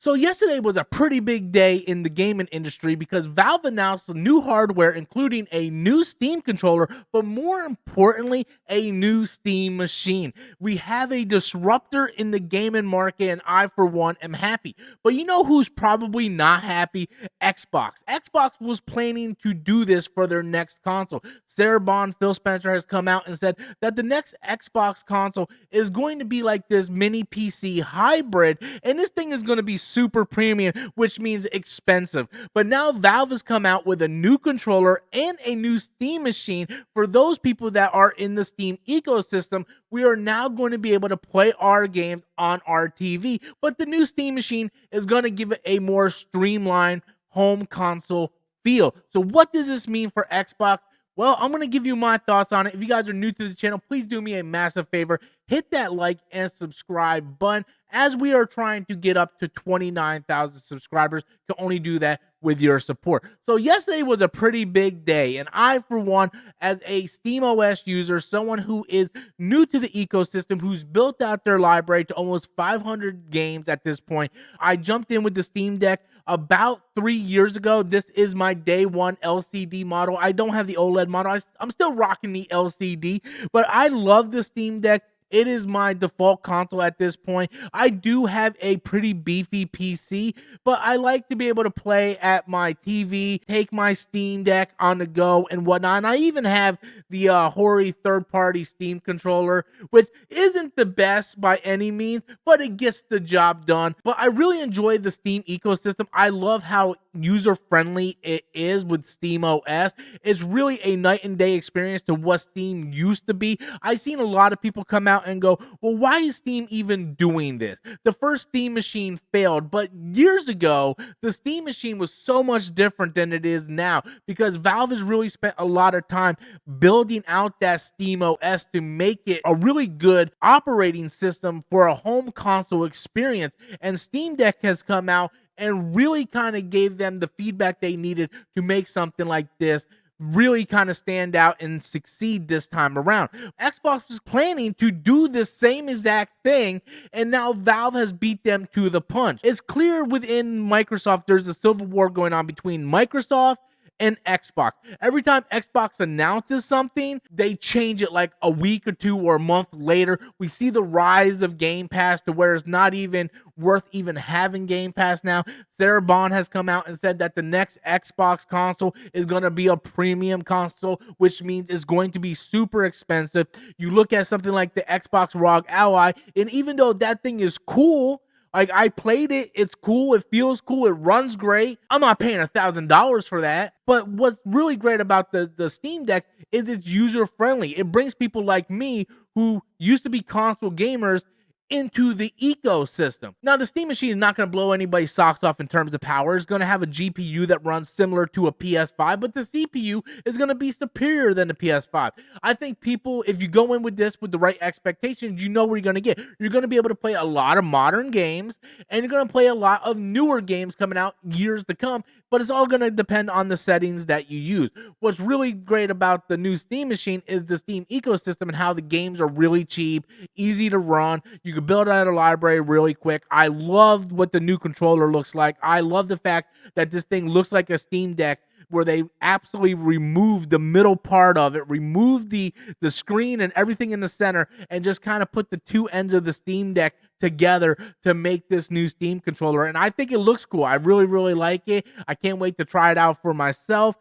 So yesterday was a pretty big day in the gaming industry because Valve announced new hardware, including a new Steam controller, but more importantly, a new Steam machine. We have a disruptor in the gaming market, and I, for one, am happy. But you know who's probably not happy? Xbox. Xbox was planning to do this for their next console. Sarah Bond, Phil Spencer has come out and said that the next Xbox console is going to be like this mini PC hybrid, and this thing is going to be super premium, which means expensive. But now Valve has come out with a new controller and a new Steam machine for those people that are in the Steam ecosystem. We are now going to be able to play our games on our TV, but the new Steam machine is going to give it a more streamlined home console feel. So what does this mean for Xbox? Well, I'm going to give you my thoughts on it. If you guys are new to the channel, please do me a massive favor. Hit that like and subscribe button, as we are trying to get up to 29,000 subscribers. Can only do that with your support. So yesterday was a pretty big day, and I, for one, as a SteamOS user, someone who is new to the ecosystem, who's built out their library to almost 500 games at this point, I jumped in with the Steam Deck about 3 years ago. This is my day one LCD model. I don't have the OLED model. I'm still rocking the LCD, but I love the Steam Deck. It is my default console at this point. I do have a pretty beefy PC, but I like to be able to play at my TV, take my Steam Deck on the go and whatnot. And I even have the Hori third-party Steam controller, which isn't the best by any means, but it gets the job done. But I really enjoy the Steam ecosystem. I love how user-friendly it is with SteamOS. It's really a night and day experience to what Steam used to be. I've seen a lot of people come out and go, well, why is Steam even doing this? The first Steam machine failed, but years ago, the Steam machine was so much different than it is now, because Valve has really spent a lot of time building out that SteamOS to make it a really good operating system for a home console experience. And Steam Deck has come out and really kind of gave them the feedback they needed to make something like this really kind of stand out and succeed this time around. Xbox was planning to do the same exact thing, and now Valve has beat them to the punch. It's clear within Microsoft there's a civil war going on between Microsoft and Xbox. Every time Xbox announces something, they change it like a week or two or a month later. We see the rise of Game Pass to where it's not even worth even having Game Pass now. Sarah Bond has come out and said that the next Xbox console is going to be a premium console, which means it's going to be super expensive. You look at something like the Xbox ROG Ally, and even though that thing is cool, like, I played it, it's cool, it feels cool, it runs great. I'm not paying $1,000 for that. But what's really great about the Steam Deck is it's user friendly. It brings people like me who used to be console gamers into the ecosystem. Now, the Steam machine is not going to blow anybody's socks off in terms of power. It's going to have a GPU that runs similar to a PS5, but the CPU is going to be superior than the PS5. I think people, if you go in with this with the right expectations, you know what you're going to get. You're going to be able to play a lot of modern games, and you're going to play a lot of newer games coming out years to come, but it's all going to depend on the settings that you use. What's really great about the new Steam machine is the Steam ecosystem and how the games are really cheap, easy to run. You can build out a library really quick. I love what the new controller looks like. I love the fact that this thing looks like a Steam Deck, where they absolutely removed the middle part of it, removed the screen and everything in the center, and just kind of put the two ends of the Steam Deck together to make this new Steam controller. And I think it looks cool. I really, really like it. I can't wait to try it out for myself.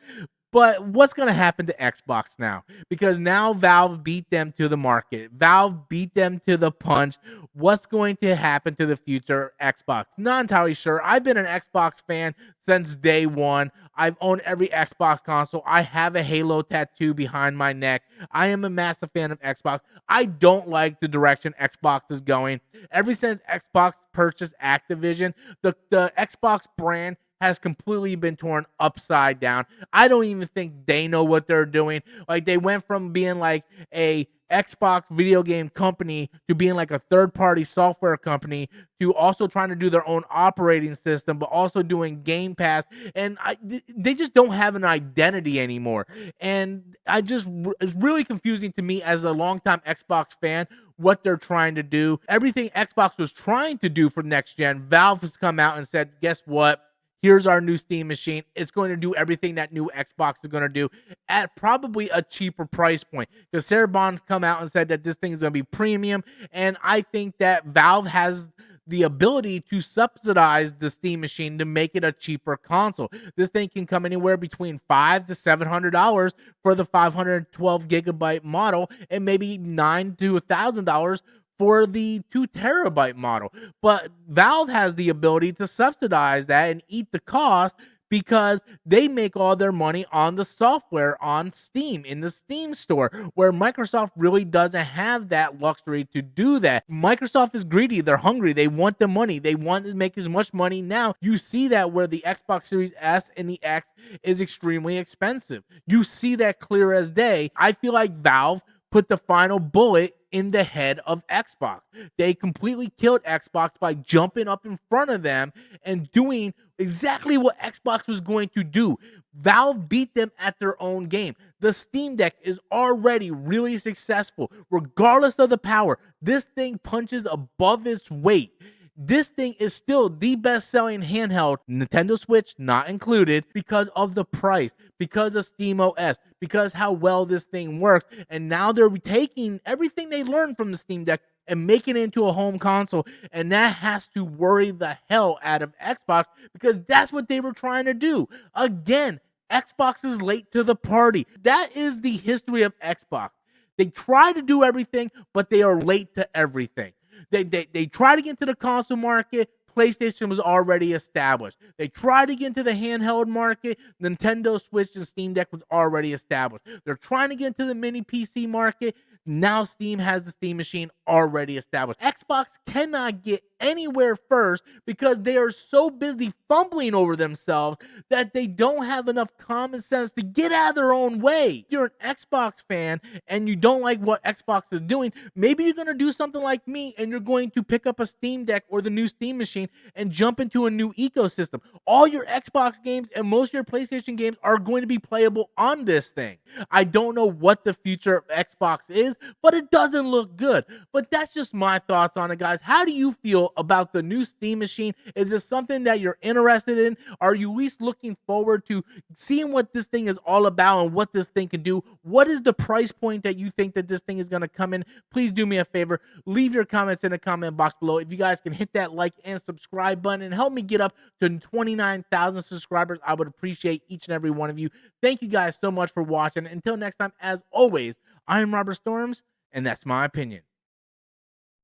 But what's going to happen to Xbox now? Because now Valve beat them to the market. Valve beat them to the punch. What's going to happen to the future Xbox? Not entirely sure. I've been an Xbox fan since day one. I've owned every Xbox console. I have a Halo tattoo behind my neck. I am a massive fan of Xbox. I don't like the direction Xbox is going. Ever since Xbox purchased Activision, the Xbox brand has completely been torn upside down. I don't even think they know what they're doing. Like, they went from being like a Xbox video game company to being like a third-party software company to also trying to do their own operating system, but also doing Game Pass. And they just don't have an identity anymore. And it's really confusing to me as a longtime Xbox fan what they're trying to do. Everything Xbox was trying to do for next gen, Valve has come out and said, guess what? Here's our new Steam machine. It's going to do everything that new Xbox is going to do at probably a cheaper price point. Because Sarah Bond's come out and said that this thing is going to be premium. And I think that Valve has the ability to subsidize the Steam machine to make it a cheaper console. This thing can come anywhere between $500 to $700 for the 512 gigabyte model, and maybe $900 to $1,000 for the 2 terabyte model. But Valve has the ability to subsidize that and eat the cost because they make all their money on the software on Steam, in the Steam store, where Microsoft really doesn't have that luxury to do that. Microsoft is greedy. They're hungry. They want the money. They want to make as much money now. You see that where the Xbox Series S and the X is extremely expensive. You see that clear as day. I feel like Valve put the final bullet in the head of Xbox. They completely killed Xbox by jumping up in front of them and doing exactly what Xbox was going to do. Valve beat them at their own game. The Steam Deck is already really successful, regardless of the power. This thing punches above its weight. This thing is still the best-selling handheld, Nintendo Switch not included, because of the price, because of SteamOS, because how well this thing works. And now they're taking everything they learned from the Steam Deck and making it into a home console. And that has to worry the hell out of Xbox because that's what they were trying to do. Again, Xbox is late to the party. That is the history of Xbox. They try to do everything, but they are late to everything. They try to get into the console market. PlayStation was already established. They tried to get into the handheld market. Nintendo Switch and Steam Deck was already established. They're trying to get into the mini PC market. Now Steam has the Steam machine already established. Xbox cannot get anywhere first because they are so busy fumbling over themselves that they don't have enough common sense to get out of their own way. If you're an Xbox fan and you don't like what Xbox is doing, maybe you're going to do something like me and you're going to pick up a Steam Deck or the new Steam machine and jump into a new ecosystem. All your Xbox games and most of your PlayStation games are going to be playable on this thing. I don't know what the future of Xbox is, but it doesn't look good. But that's just my thoughts on it, guys. How do you feel about the new Steam machine? Is this something that you're interested in? Are you at least looking forward to seeing what this thing is all about and what this thing can do? What is the price point that you think that this thing is going to come in? Please do me a favor. Leave your comments in the comment box below. If you guys can hit that like and subscribe button and help me get up to 29,000 subscribers, I would appreciate each and every one of you. Thank you guys so much for watching. Until next time, as always, I am Robert Storms, and that's my opinion.